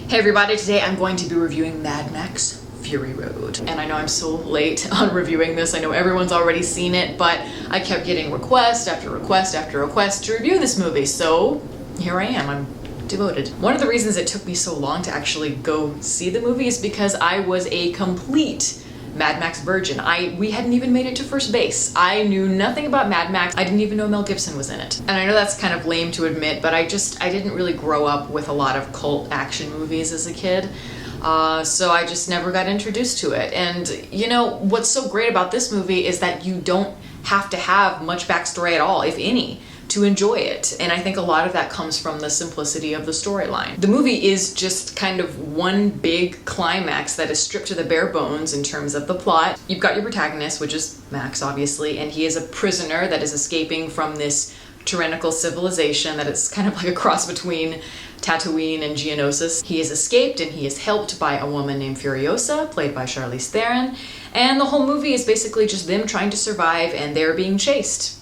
Hey everybody, today I'm going to be reviewing Mad Max Fury Road. And I know I'm so late on reviewing this. I know everyone's already seen it, but I kept getting request after request after request to review this movie, so here I am. I'm devoted. One of the reasons it took me so long to actually go see the movie is because I was a complete Mad Max virgin. We hadn't even made it to first base. I knew nothing about Mad Max. I didn't even know Mel Gibson was in it. And I know that's kind of lame to admit, but I didn't really grow up with a lot of cult action movies as a kid. So I just never got introduced to it. And you know, what's so great about this movie is that you don't have to have much backstory at all, if any, to enjoy it. And I think a lot of that comes from the simplicity of the storyline. The movie is just kind of one big climax that is stripped to the bare bones in terms of the plot. You've got your protagonist, which is Max, obviously, and he is a prisoner that is escaping from this tyrannical civilization that is kind of like a cross between Tatooine and Geonosis. He is escaped and he is helped by a woman named Furiosa, played by Charlize Theron, and the whole movie is basically just them trying to survive and they're being chased.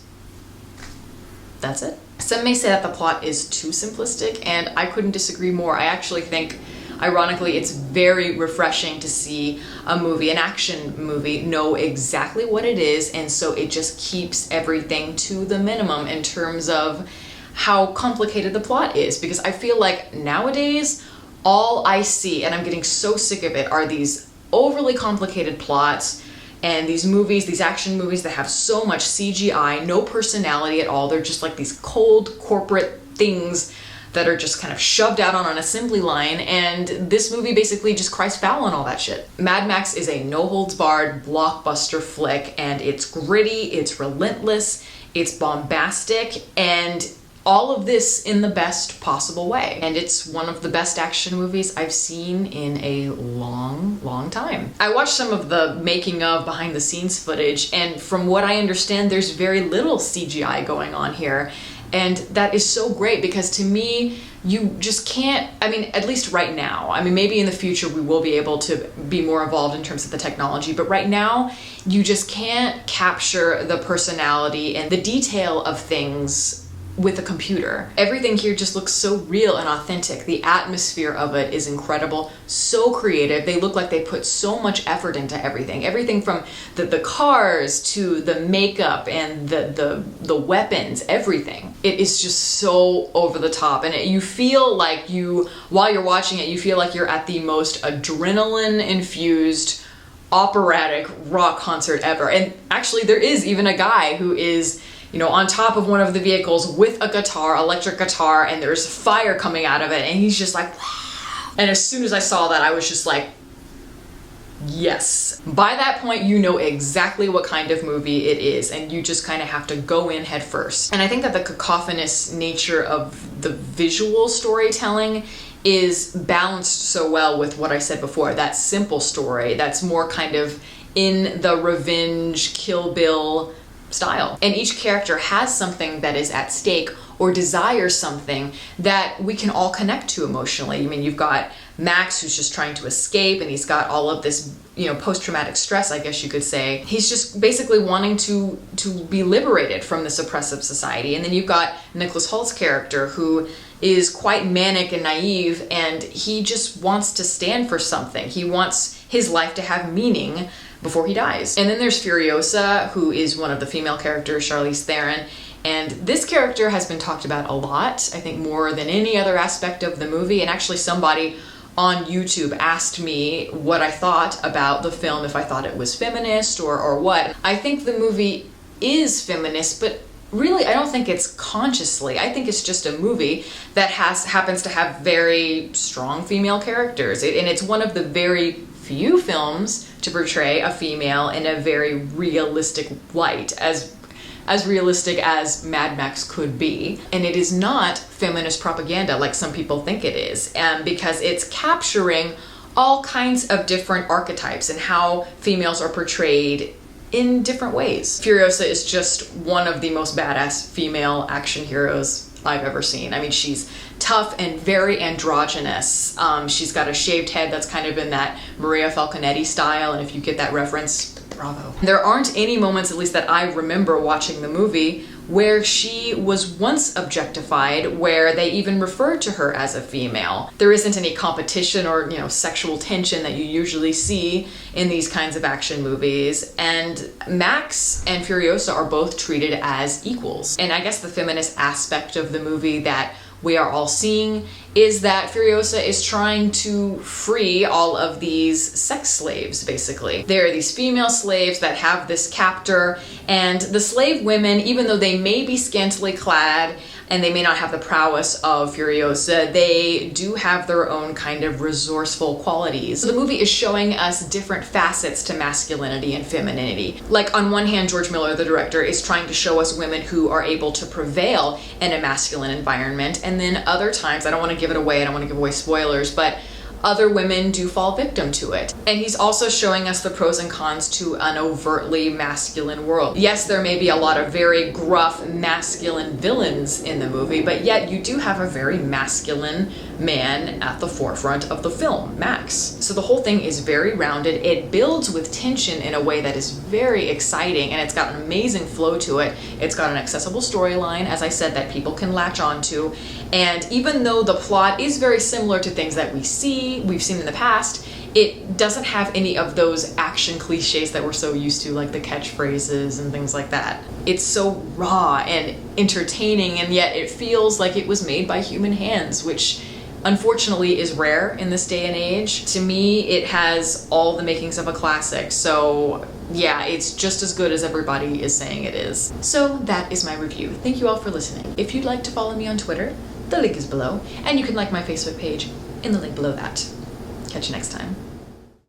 That's it. Some may say that the plot is too simplistic, and I couldn't disagree more. I actually think, ironically, it's very refreshing to see a movie, an action movie, know exactly what it is, and so it just keeps everything to the minimum in terms of how complicated the plot is. Because I feel like nowadays, all I see, and I'm getting so sick of it, are these overly complicated plots and these movies, these action movies that have so much CGI, no personality at all. They're just like these cold corporate things that are just kind of shoved out on an assembly line, and this movie basically just cries foul on all that shit. Mad Max is a no-holds-barred blockbuster flick, and it's gritty, it's relentless, it's bombastic, and all of this in the best possible way. And it's one of the best action movies I've seen in a long, long time. I watched some of the making of behind the scenes footage, and from what I understand, there's very little CGI going on here. And that is so great because to me, you just can't, I mean, at least right now, I mean, maybe in the future we will be able to be more evolved in terms of the technology, but right now, you just can't capture the personality and the detail of things with a computer. Everything here just looks so real and authentic. The atmosphere of it is incredible, so creative. They look like they put so much effort into everything. Everything from the cars to the makeup and the weapons, everything. It is just so over the top, and you feel like while you're watching it, you feel like you're at the most adrenaline-infused operatic rock concert ever. And actually, there is even a guy who is, you know, on top of one of the vehicles with a guitar, electric guitar, and there's fire coming out of it, and he's just like, wow. And as soon as I saw that, I was just like, yes. By that point, you know exactly what kind of movie it is, and you just kind of have to go in head first. And I think that the cacophonous nature of the visual storytelling is balanced so well with what I said before, that simple story that's more kind of in the revenge, Kill Bill style. And each character has something that is at stake or desires something that we can all connect to emotionally. I mean, you've got Max, who's just trying to escape, and he's got all of this, you know, post-traumatic stress, I guess you could say. He's just basically wanting to be liberated from this oppressive society. And then you've got Nicholas Holt's character, who is quite manic and naive, and he just wants to stand for something. He wants his life to have meaning before he dies. And then there's Furiosa, who is one of the female characters, Charlize Theron, and this character has been talked about a lot, I think more than any other aspect of the movie. And actually somebody on YouTube asked me what I thought about the film, if I thought it was feminist or what. I think the movie is feminist, but really, I don't think it's consciously. I think it's just a movie that happens to have very strong female characters. And it's one of the very few films to portray a female in a very realistic light, as realistic as Mad Max could be. And it is not feminist propaganda like some people think it is, because it's capturing all kinds of different archetypes and how females are portrayed in different ways. Furiosa is just one of the most badass female action heroes I've ever seen. I mean, she's tough and very androgynous. She's got a shaved head that's kind of in that Maria Falconetti style, and if you get that reference, bravo. There aren't any moments, at least that I remember watching the movie, where she was once objectified, where they even referred to her as a female. There isn't any competition or, sexual tension that you usually see in these kinds of action movies, and Max and Furiosa are both treated as equals. And I guess the feminist aspect of the movie that we are all seeing is that Furiosa is trying to free all of these sex slaves, basically. There are these female slaves that have this captor, and the slave women, even though they may be scantily clad and they may not have the prowess of Furiosa, they do have their own kind of resourceful qualities. So the movie is showing us different facets to masculinity and femininity. Like, on one hand, George Miller, the director, is trying to show us women who are able to prevail in a masculine environment, and then other times, I don't want to give it away, I don't want to give away spoilers, but other women do fall victim to it. And he's also showing us the pros and cons to an overtly masculine world. Yes, there may be a lot of very gruff masculine villains in the movie, but yet you do have a very masculine man at the forefront of the film, Max. So the whole thing is very rounded. It builds with tension in a way that is very exciting, and it's got an amazing flow to it. It's got an accessible storyline, as I said, that people can latch onto. And even though the plot is very similar to things that we've seen in the past, it doesn't have any of those action cliches that we're so used to, like the catchphrases and things like that. It's so raw and entertaining, and yet it feels like it was made by human hands, which unfortunately is rare in this day and age. To me, it has all the makings of a classic, so yeah, it's just as good as everybody is saying it is. So that is my review. Thank you all for listening. If you'd like to follow me on Twitter, the link is below, and you can like my Facebook page in the link below that. Catch you next time.